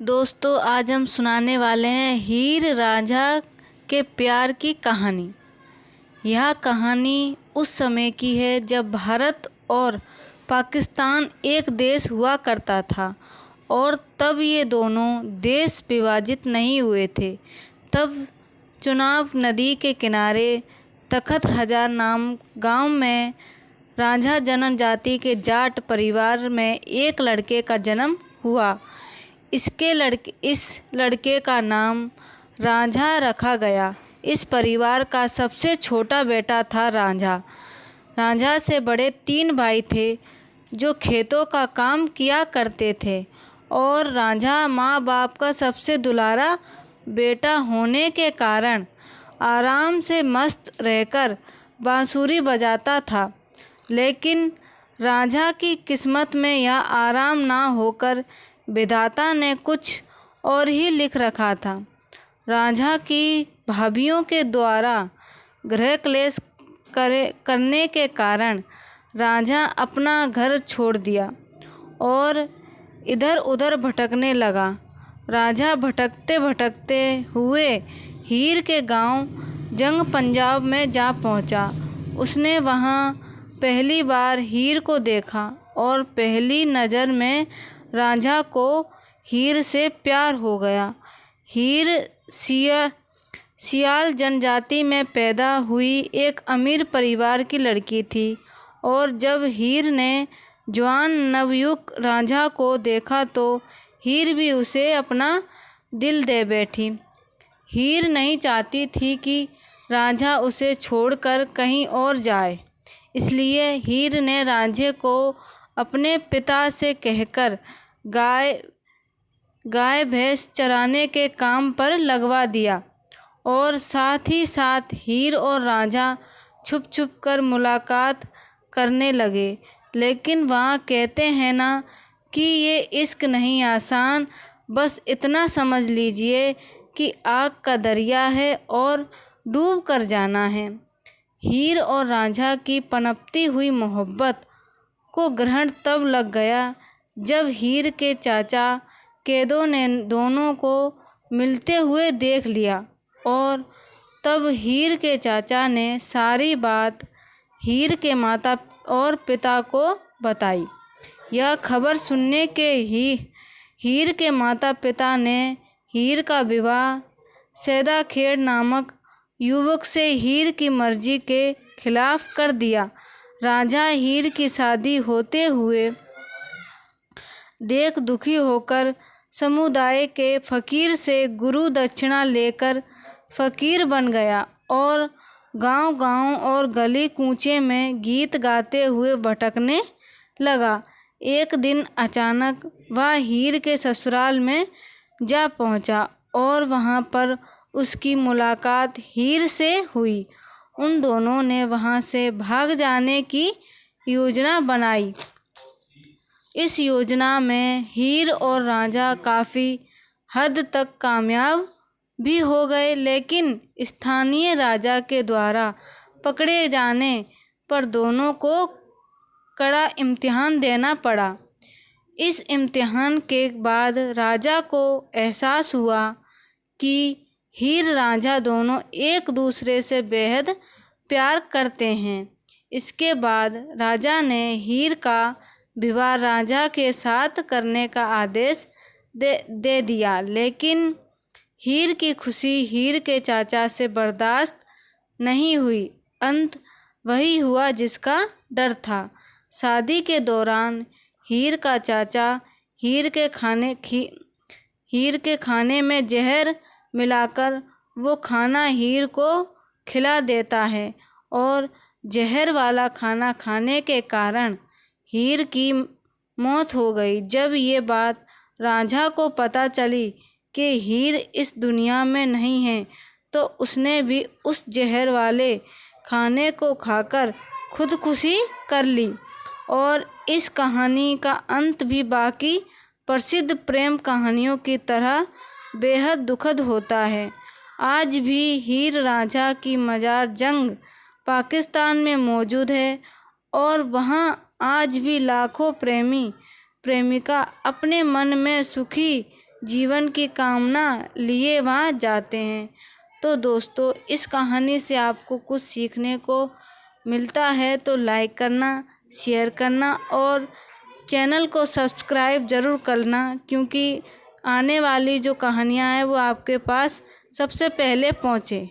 दोस्तों, आज हम सुनाने वाले हैं हीर रांझा के प्यार की कहानी। यह कहानी उस समय की है जब भारत और पाकिस्तान एक देश हुआ करता था और तब ये दोनों देश विभाजित नहीं हुए थे। तब चुनाव नदी के किनारे तखत हजार नाम गांव में रांझा जनजाति के जाट परिवार में एक लड़के का जन्म हुआ। इस लड़के का नाम रांझा रखा गया। इस परिवार का सबसे छोटा बेटा था रांझा। रांझा से बड़े 3 भाई थे जो खेतों का काम किया करते थे और रांझा माँ बाप का सबसे दुलारा बेटा होने के कारण आराम से मस्त रहकर बांसुरी बजाता था। लेकिन रांझा की किस्मत में यह आराम ना होकर विधाता ने कुछ और ही लिख रखा था। रांझा की भाभीयों के द्वारा गृह क्लेश करने के कारण रांझा अपना घर छोड़ दिया और इधर उधर भटकने लगा। रांझा भटकते भटकते हुए हीर के गांव जंग पंजाब में जा पहुंचा। उसने वहां पहली बार हीर को देखा और पहली नज़र में रांझा को हीर से प्यार हो गया। हीर सियाल जनजाति में पैदा हुई एक अमीर परिवार की लड़की थी और जब हीर ने जवान नवयुवक रांझा को देखा तो हीर भी उसे अपना दिल दे बैठी। हीर नहीं चाहती थी कि रांझा उसे छोड़कर कहीं और जाए, इसलिए हीर ने रांझे को अपने पिता से कहकर गाय भैंस चराने के काम पर लगवा दिया और साथ ही साथ हीर और रांझा छुप छुप कर मुलाकात करने लगे। लेकिन वहाँ कहते हैं ना कि ये इश्क नहीं आसान, बस इतना समझ लीजिए कि आग का दरिया है और डूब कर जाना है। हीर और रांझा की पनपती हुई मोहब्बत को ग्रहण तब लग गया जब हीर के चाचा कैदों ने दोनों को मिलते हुए देख लिया और तब हीर के चाचा ने सारी बात हीर के माता और पिता को बताई। यह खबर सुनने के हीर के माता पिता ने हीर का विवाह सैदा खेड़ नामक युवक से हीर की मर्जी के खिलाफ कर दिया। रांझा हीर की शादी होते हुए देख दुखी होकर समुदाय के फकीर से गुरु दक्षिणा लेकर फकीर बन गया और गांव-गांव और गली कूचे में गीत गाते हुए भटकने लगा। एक दिन अचानक वह हीर के ससुराल में जा पहुंचा और वहां पर उसकी मुलाकात हीर से हुई। उन दोनों ने वहां से भाग जाने की योजना बनाई। इस योजना में हीर और रांझा काफ़ी हद तक कामयाब भी हो गए, लेकिन स्थानीय राजा के द्वारा पकड़े जाने पर दोनों को कड़ा इम्तिहान देना पड़ा। इस इम्तिहान के बाद राजा को एहसास हुआ कि हीर रांझा दोनों एक दूसरे से बेहद प्यार करते हैं। इसके बाद राजा ने हीर का विवाह रांझा के साथ करने का आदेश दे दिया, लेकिन हीर की खुशी हीर के चाचा से बर्दाश्त नहीं हुई। अंत वही हुआ जिसका डर था। शादी के दौरान हीर का चाचा हीर के खाने में जहर मिलाकर वो खाना हीर को खिला देता है और जहर वाला खाना खाने के कारण हीर की मौत हो गई। जब ये बात रांझा को पता चली कि हीर इस दुनिया में नहीं है, तो उसने भी उस जहर वाले खाने को खाकर खुदकुशी कर ली। और इस कहानी का अंत भी बाकी प्रसिद्ध प्रेम कहानियों की तरह बेहद दुखद होता है। आज भी हीर रांझा की मजार जंग पाकिस्तान में मौजूद है और वहाँ आज भी लाखों प्रेमी प्रेमिका अपने मन में सुखी जीवन की कामना लिए वहाँ जाते हैं। तो दोस्तों, इस कहानी से आपको कुछ सीखने को मिलता है तो लाइक करना, शेयर करना और चैनल को सब्सक्राइब ज़रूर करना, क्योंकि आने वाली जो कहानियाँ हैं वो आपके पास सबसे पहले पहुँचे।